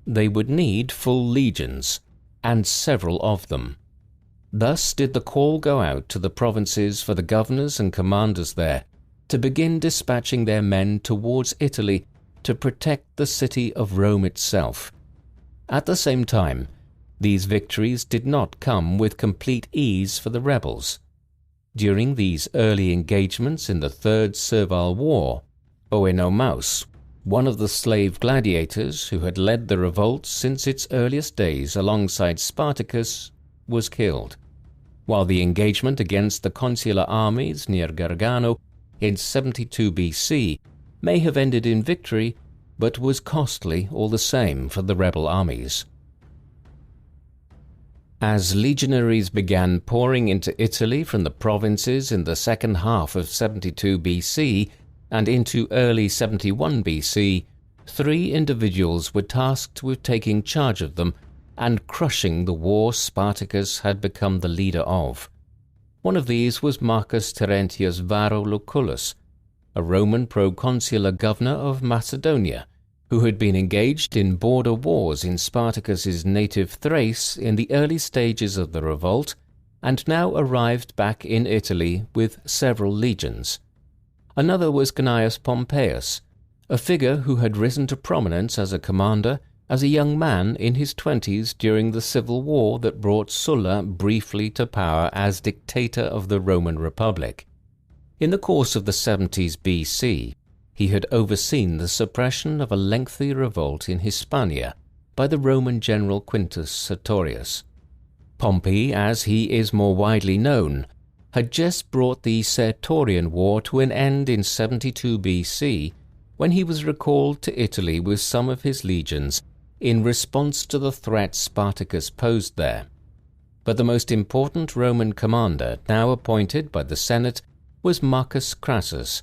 They would need full legions, and several of them. Thus did the call go out to the provinces for the governors and commanders there to begin dispatching their men towards Italy to protect the city of Rome itself. At the same time, these victories did not come with complete ease for the rebels. During these early engagements in the Third Servile War, Oenomaus, one of the slave gladiators who had led the revolt since its earliest days alongside Spartacus, was killed, while the engagement against the consular armies near Gargano in 72 BC may have ended in victory, but was costly all the same for the rebel armies. As legionaries began pouring into Italy from the provinces in the second half of 72 BC and into early 71 BC, 3 individuals were tasked with taking charge of them and crushing the war Spartacus had become the leader of. One of these was Marcus Terentius Varro Lucullus, a Roman proconsular governor of Macedonia, who had been engaged in border wars in Spartacus's native Thrace in the early stages of the revolt, and now arrived back in Italy with several legions. Another was Gnaeus Pompeius, a figure who had risen to prominence as a commander as a young man in his 20s during the civil war that brought Sulla briefly to power as dictator of the Roman Republic. In the course of the 70s BC, he had overseen the suppression of a lengthy revolt in Hispania by the Roman general Quintus Sertorius. Pompey, as he is more widely known, had just brought the Sertorian War to an end in 72 BC when he was recalled to Italy with some of his legions in response to the threat Spartacus posed there. But the most important Roman commander now appointed by the Senate was Marcus Crassus,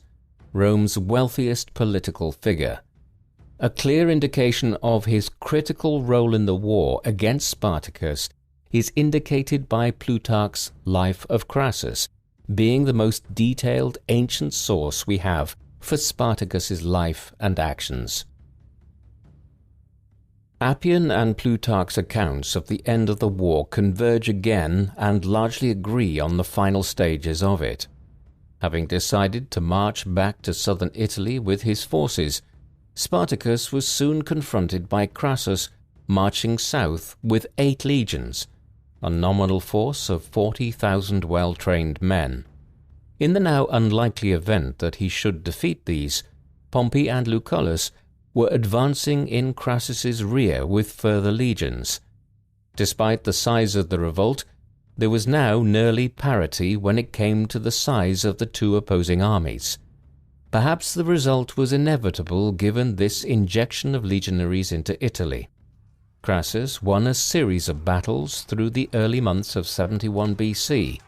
Rome's wealthiest political figure. A clear indication of his critical role in the war against Spartacus is indicated by Plutarch's Life of Crassus, being the most detailed ancient source we have for Spartacus's life and actions. Appian and Plutarch's accounts of the end of the war converge again and largely agree on the final stages of it. Having decided to march back to southern Italy with his forces, Spartacus was soon confronted by Crassus marching south with 8 legions, a nominal force of 40,000 well-trained men. In the now unlikely event that he should defeat these, Pompey and Lucullus were advancing in Crassus's rear with further legions. Despite the size of the revolt, there was now nearly parity when it came to the size of the two opposing armies. Perhaps the result was inevitable given this injection of legionaries into Italy. Crassus won a series of battles through the early months of 71 BC,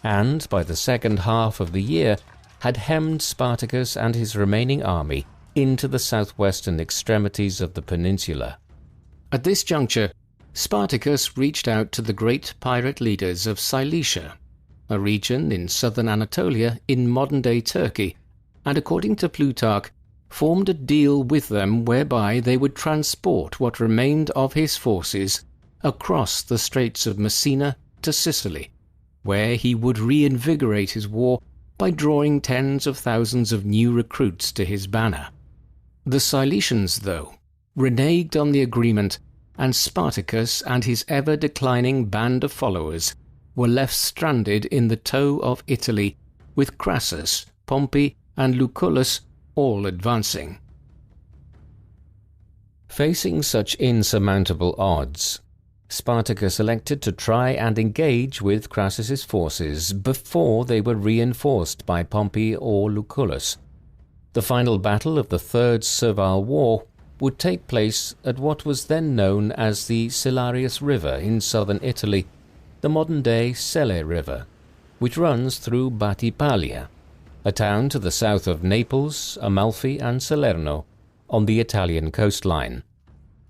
and by the second half of the year had hemmed Spartacus and his remaining army into the southwestern extremities of the peninsula. At this juncture, Spartacus reached out to the great pirate leaders of Cilicia, a region in southern Anatolia in modern-day Turkey, and according to Plutarch, formed a deal with them whereby they would transport what remained of his forces across the Straits of Messina to Sicily, where he would reinvigorate his war by drawing tens of thousands of new recruits to his banner. The Cilicians, though, reneged on the agreement, and Spartacus and his ever-declining band of followers were left stranded in the toe of Italy, with Crassus, Pompey, and Lucullus all advancing. Facing such insurmountable odds, Spartacus elected to try and engage with Crassus's forces before they were reinforced by Pompey or Lucullus. The final battle of the Third Servile War would take place at what was then known as the Silarius River in southern Italy, the modern-day Selle River, which runs through Battipaglia, a town to the south of Naples, Amalfi and Salerno, on the Italian coastline.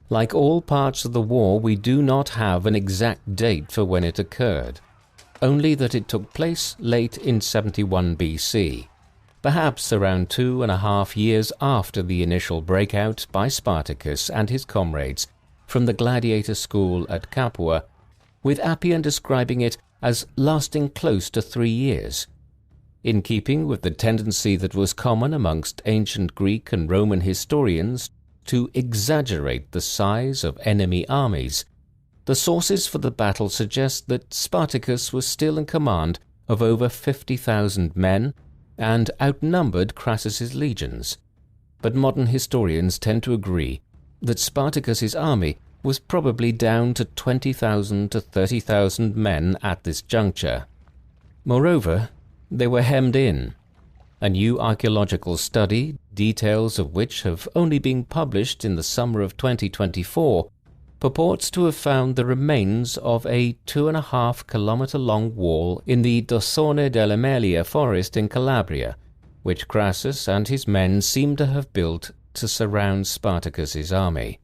Like all parts of the war, we do not have an exact date for when it occurred, only that it took place late in 71 BC, perhaps around 2.5 years after the initial breakout by Spartacus and his comrades from the gladiator school at Capua, with Appian describing it as lasting close to 3 years. In keeping with the tendency that was common amongst ancient Greek and Roman historians to exaggerate the size of enemy armies, the sources for the battle suggest that Spartacus was still in command of over 50,000 men and outnumbered Crassus's legions. But modern historians tend to agree that Spartacus's army was probably down to 20,000 to 30,000 men at this juncture. Moreover, they were hemmed in. A new archaeological study, details of which have only been published in the summer of 2024, purports to have found the remains of a 2.5-kilometer-long wall in the Dossone dell'Emilia forest in Calabria, which Crassus and his men seem to have built to surround Spartacus's army.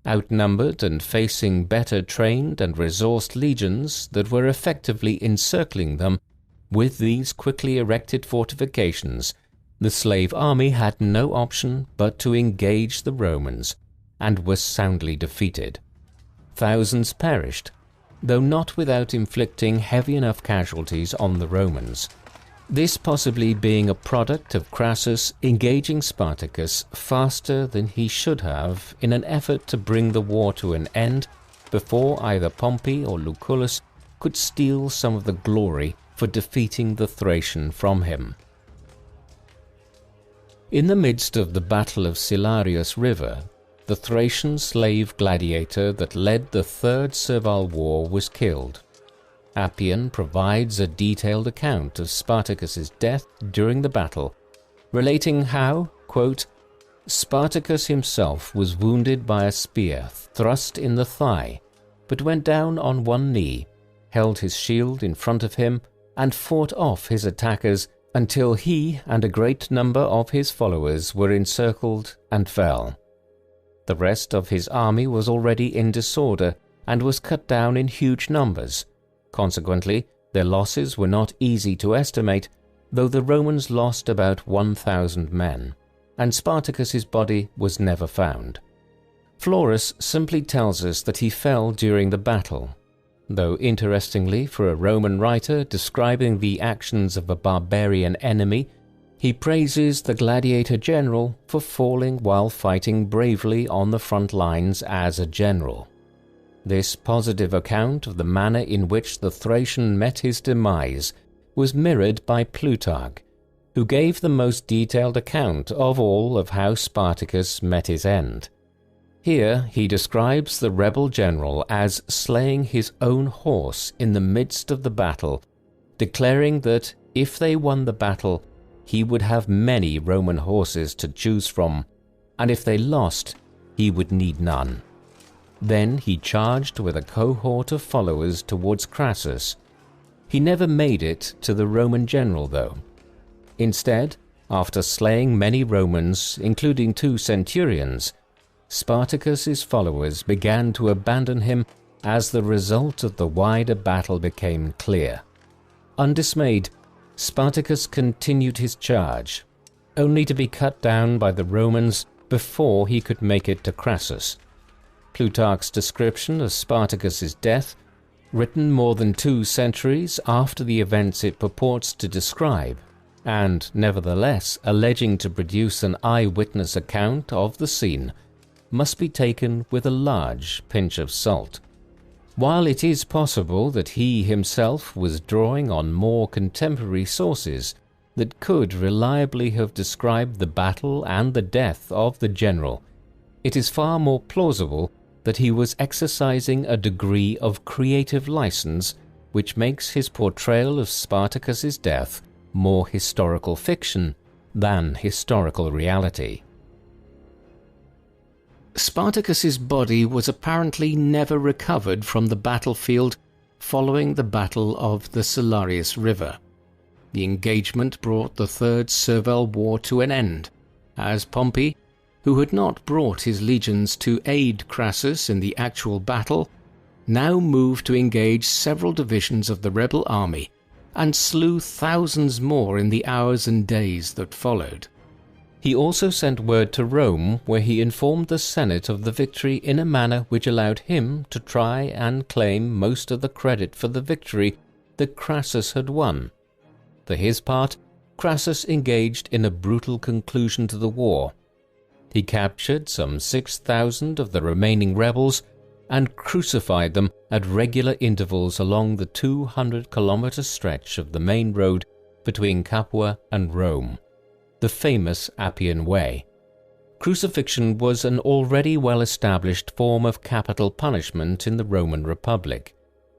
Outnumbered and facing better trained and resourced legions that were effectively encircling them, with these quickly erected fortifications, the slave army had no option but to engage the Romans, and was soundly defeated. Thousands perished, though not without inflicting heavy enough casualties on the Romans. this possibly being a product of Crassus engaging Spartacus faster than he should have in an effort to bring the war to an end before either Pompey or Lucullus could steal some of the glory for defeating the Thracian from him. In the midst of the Battle of Silarius River, the Thracian slave gladiator that led the Third Servile War was killed. Appian provides a detailed account of Spartacus's death during the battle, relating how, quote, Spartacus himself was wounded by a spear thrust in the thigh, but went down on one knee, held his shield in front of him, and fought off his attackers until he and a great number of his followers were encircled and fell. The rest of his army was already in disorder and was cut down in huge numbers. Consequently, their losses were not easy to estimate, though the Romans lost about 1,000 men, and Spartacus's body was never found. Florus simply tells us that he fell during the battle, though interestingly for a Roman writer describing the actions of a barbarian enemy, he praises the gladiator general for falling while fighting bravely on the front lines as a general. This positive account of the manner in which the Thracian met his demise was mirrored by Plutarch, who gave the most detailed account of all of how Spartacus met his end. Here he describes the rebel general as slaying his own horse in the midst of the battle, declaring that if they won the battle, he would have many Roman horses to choose from, and if they lost, he would need none. Then he charged with a cohort of followers towards Crassus. He never made it to the Roman general, though. Instead, after slaying many Romans, including 2 centurions, Spartacus's followers began to abandon him as the result of the wider battle became clear. Undismayed, Spartacus continued his charge, only to be cut down by the Romans before he could make it to Crassus. Plutarch's description of Spartacus's death, written more than 2 centuries after the events it purports to describe, and nevertheless alleging to produce an eyewitness account of the scene, must be taken with a large pinch of salt. While it is possible that he himself was drawing on more contemporary sources that could reliably have described the battle and the death of the general, it is far more plausible that he was exercising a degree of creative license which makes his portrayal of Spartacus's death more historical fiction than historical reality. Spartacus's body was apparently never recovered from the battlefield following the Battle of the Silarius River. The engagement brought the Third Servile War to an end, as Pompey, who had not brought his legions to aid Crassus in the actual battle, now moved to engage several divisions of the rebel army and slew thousands more in the hours and days that followed. He also sent word to Rome, where he informed the Senate of the victory in a manner which allowed him to try and claim most of the credit for the victory that Crassus had won. For his part, Crassus engaged in a brutal conclusion to the war. He captured some 6,000 of the remaining rebels and crucified them at regular intervals along the 200-kilometer stretch of the main road between Capua and Rome, the famous Appian Way. Crucifixion was an already well-established form of capital punishment in the Roman Republic,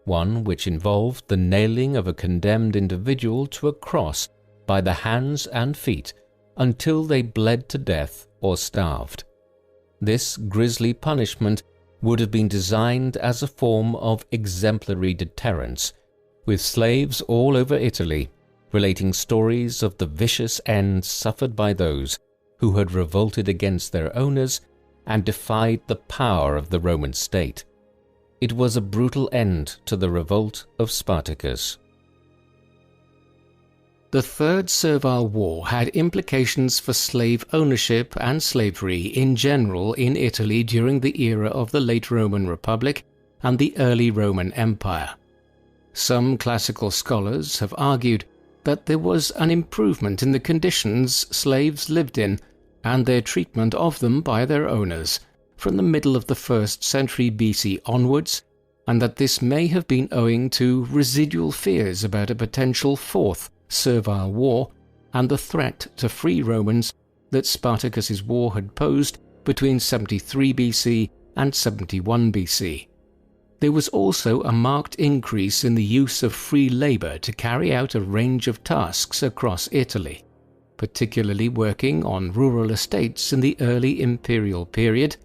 one which involved the nailing of a condemned individual to a cross by the hands and feet until they bled to death or starved. This grisly punishment would have been designed as a form of exemplary deterrence, with slaves all over Italy relating stories of the vicious ends suffered by those who had revolted against their owners and defied the power of the Roman state. It was a brutal end to the revolt of Spartacus. The Third Servile War had implications for slave ownership and slavery in general in Italy during the era of the late Roman Republic and the early Roman Empire. Some classical scholars have argued that there was an improvement in the conditions slaves lived in and their treatment of them by their owners from the middle of the 1st century BC onwards, and that this may have been owing to residual fears about a potential 4th servile war and the threat to free Romans that Spartacus's war had posed between 73 BC and 71 BC. There was also a marked increase in the use of free labour to carry out a range of tasks across Italy, particularly working on rural estates in the early imperial period,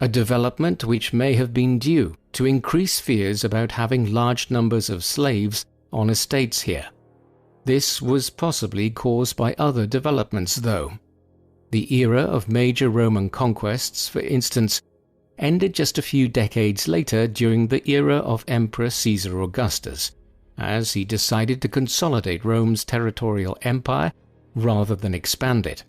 a development which may have been due to increased fears about having large numbers of slaves on estates here. This was possibly caused by other developments though. The era of major Roman conquests, for instance, ended just a few decades later during the era of Emperor Caesar Augustus, as he decided to consolidate Rome's territorial empire rather than expand it.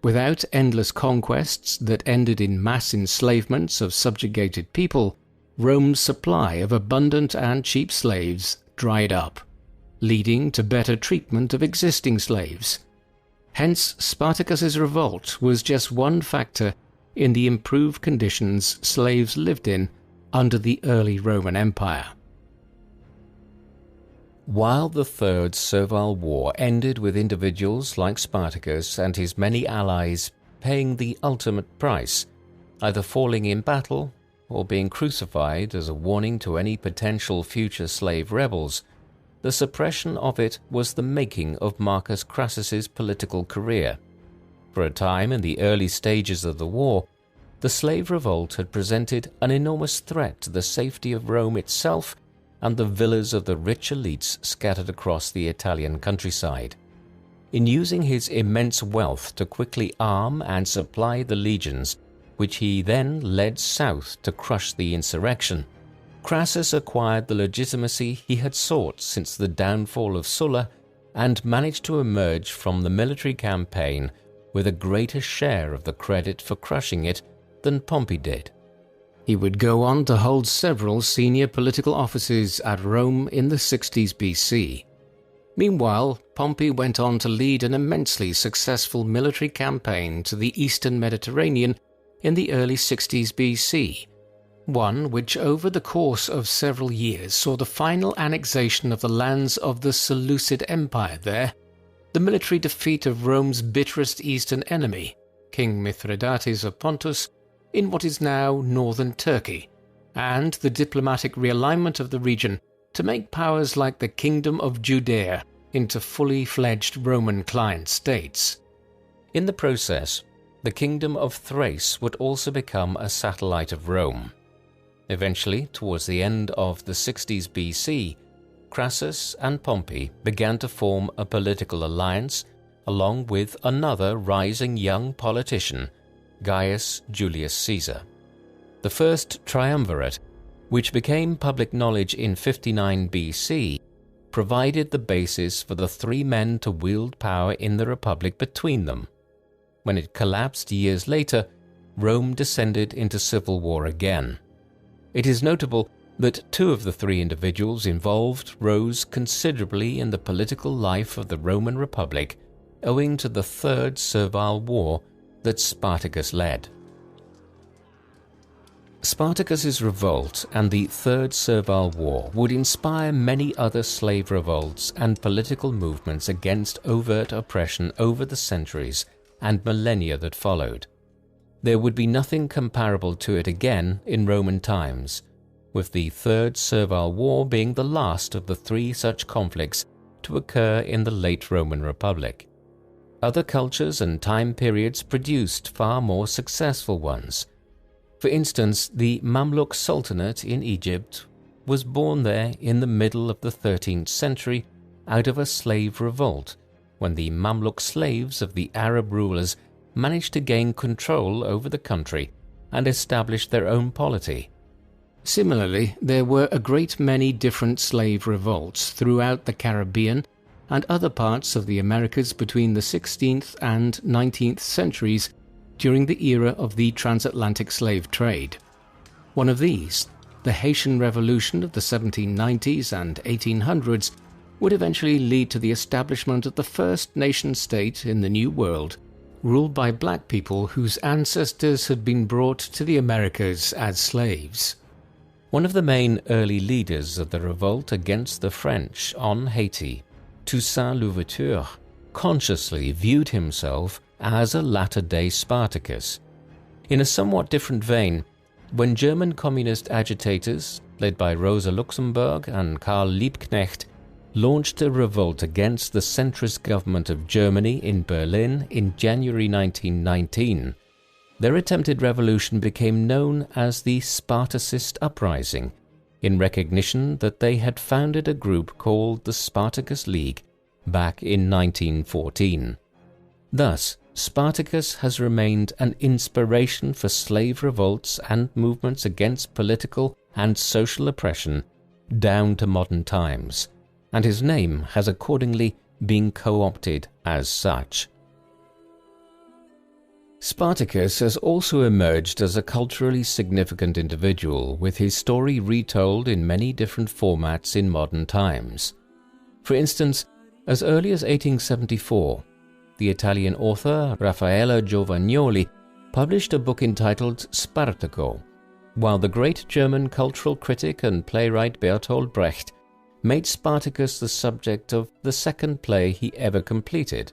Without endless conquests that ended in mass enslavements of subjugated people, Rome's supply of abundant and cheap slaves dried up, leading to better treatment of existing slaves. Hence, Spartacus's revolt was just one factor in the improved conditions slaves lived in under the early Roman Empire. While the Third Servile War ended with individuals like Spartacus and his many allies paying the ultimate price, either falling in battle or being crucified as a warning to any potential future slave rebels, the suppression of it was the making of Marcus Crassus's political career. For a time in the early stages of the war, the slave revolt had presented an enormous threat to the safety of Rome itself and the villas of the rich elites scattered across the Italian countryside. In using his immense wealth to quickly arm and supply the legions, which he then led south to crush the insurrection, Crassus acquired the legitimacy he had sought since the downfall of Sulla and managed to emerge from the military campaign with a greater share of the credit for crushing it than Pompey did. He would go on to hold several senior political offices at Rome in the 60s BC. Meanwhile, Pompey went on to lead an immensely successful military campaign to the eastern Mediterranean in the early 60s BC, one which over the course of several years saw the final annexation of the lands of the Seleucid Empire there, the military defeat of Rome's bitterest eastern enemy, King Mithridates of Pontus, in what is now northern Turkey, and the diplomatic realignment of the region to make powers like the Kingdom of Judea into fully fledged Roman client states. In the process, the Kingdom of Thrace would also become a satellite of Rome. Eventually, towards the end of the 60s BC, Crassus and Pompey began to form a political alliance along with another rising young politician, Gaius Julius Caesar. The first triumvirate, which became public knowledge in 59 BC, provided the basis for the three men to wield power in the Republic between them. When it collapsed years later, Rome descended into civil war again. It is notable that two of the three individuals involved rose considerably in the political life of the Roman Republic owing to the Third Servile War that Spartacus led. Spartacus's revolt and the Third Servile War would inspire many other slave revolts and political movements against overt oppression over the centuries and millennia that followed. There would be nothing comparable to it again in Roman times, with the Third Servile War being the last of the three such conflicts to occur in the late Roman Republic. Other cultures and time periods produced far more successful ones. For instance, the Mamluk Sultanate in Egypt was born there in the middle of the 13th century out of a slave revolt, when the Mamluk slaves of the Arab rulers managed to gain control over the country and establish their own polity. Similarly, there were a great many different slave revolts throughout the Caribbean and other parts of the Americas between the 16th and 19th centuries during the era of the transatlantic slave trade. One of these, the Haitian Revolution of the 1790s and 1800s, would eventually lead to the establishment of the first nation-state in the New World, ruled by black people whose ancestors had been brought to the Americas as slaves. One of the main early leaders of the revolt against the French on Haiti, Toussaint Louverture, consciously viewed himself as a latter-day Spartacus. In a somewhat different vein, when German communist agitators, led by Rosa Luxemburg and Karl Liebknecht, launched a revolt against the centrist government of Germany in Berlin in January 1919, their attempted revolution became known as the Spartacist Uprising, in recognition that they had founded a group called the Spartacus League back in 1914. Thus, Spartacus has remained an inspiration for slave revolts and movements against political and social oppression down to modern times, and his name has accordingly been co-opted as such. Spartacus has also emerged as a culturally significant individual, with his story retold in many different formats in modern times. For instance, as early as 1874, the Italian author Raffaello Giovagnoli published a book entitled Spartaco, while the great German cultural critic and playwright Bertolt Brecht made Spartacus the subject of the second play he ever completed.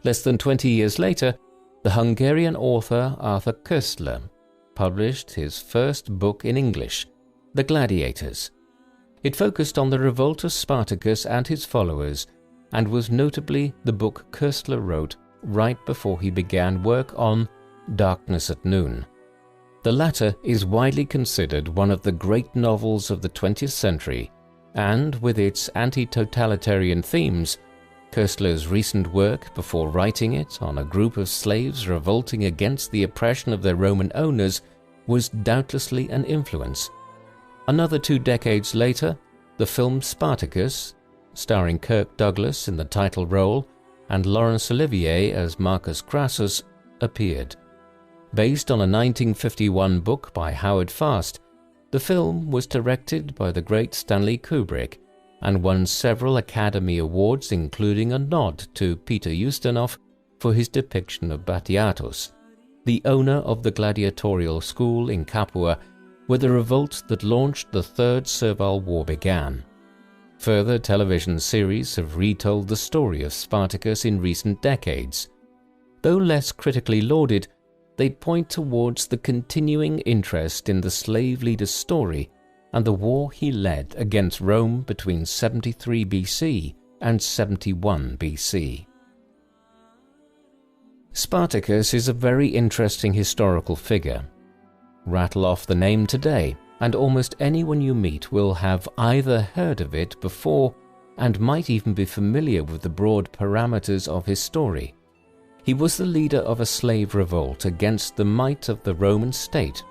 Less than 20 years later, the Hungarian author Arthur Koestler published his first book in English, The Gladiators. It focused on the revolt of Spartacus and his followers, and was notably the book Koestler wrote right before he began work on Darkness at Noon. The latter is widely considered one of the great novels of the 20th century, and with its anti-totalitarian themes, Koestler's recent work before writing it on a group of slaves revolting against the oppression of their Roman owners was doubtlessly an influence. Another 2 decades later, the film Spartacus, starring Kirk Douglas in the title role and Laurence Olivier as Marcus Crassus, appeared. Based on a 1951 book by Howard Fast, the film was directed by the great Stanley Kubrick and won several Academy Awards, including a nod to Peter Ustinov for his depiction of Batiatus, the owner of the gladiatorial school in Capua, where the revolt that launched the Third Servile War began. Further television series have retold the story of Spartacus in recent decades. Though less critically lauded, they point towards the continuing interest in the slave leader's story and the war he led against Rome between 73 BC and 71 BC. Spartacus is a very interesting historical figure. Rattle off the name today, and almost anyone you meet will have either heard of it before and might even be familiar with the broad parameters of his story. He was the leader of a slave revolt against the might of the Roman state,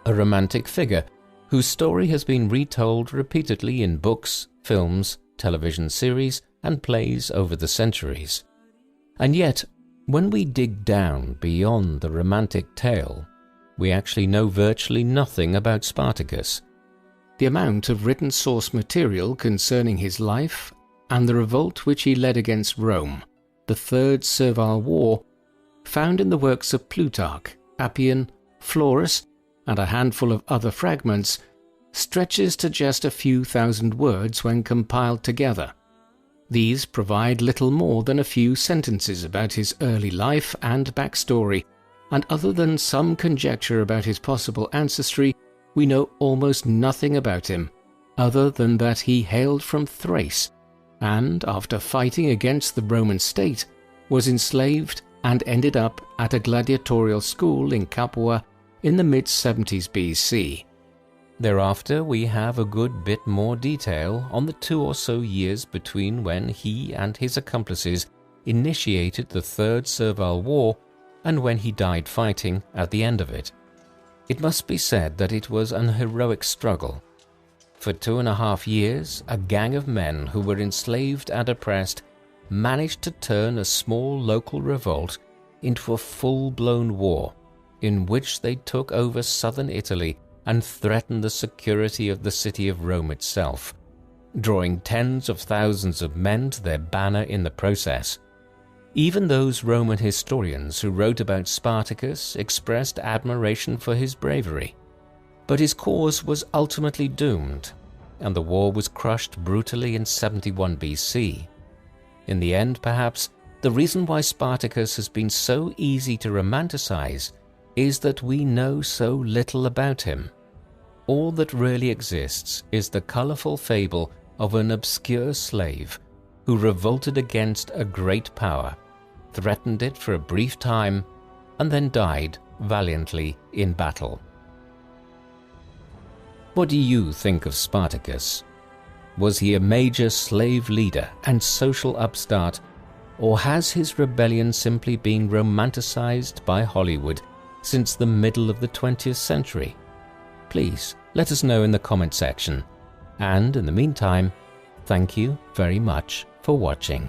a romantic figure whose story has been retold repeatedly in books, films, television series, and plays over the centuries. And yet, when we dig down beyond the romantic tale, we actually know virtually nothing about Spartacus. The amount of written source material concerning his life and the revolt which he led against Rome, the Third Servile War, found in the works of Plutarch, Appian, Florus, and a handful of other fragments, stretches to just a few thousand words when compiled together. These provide little more than a few sentences about his early life and backstory, and other than some conjecture about his possible ancestry, we know almost nothing about him, other than that he hailed from Thrace, and after fighting against the Roman state, was enslaved and ended up at a gladiatorial school in Capua in the mid-70s BC. Thereafter, we have a good bit more detail on the 2 or so years between when he and his accomplices initiated the Third Servile War and when he died fighting at the end of it. It must be said that it was an heroic struggle. For 2.5 years, a gang of men who were enslaved and oppressed managed to turn a small local revolt into a full-blown war, in which they took over southern Italy and threatened the security of the city of Rome itself. drawing tens of thousands of men to their banner in the process. Even those Roman historians who wrote about Spartacus expressed admiration for his bravery. But his cause was ultimately doomed, and the war was crushed brutally in 71 BC. In the end, perhaps, the reason why Spartacus has been so easy to romanticize is that we know so little about him. All that really exists is the colorful fable of an obscure slave who revolted against a great power, threatened it for a brief time, and then died valiantly in battle. What do you think of Spartacus? Was he a major slave leader and social upstart, or has his rebellion simply been romanticized by Hollywood since the middle of the 20th century? Please let us know in the comment section. And in the meantime, thank you very much for watching.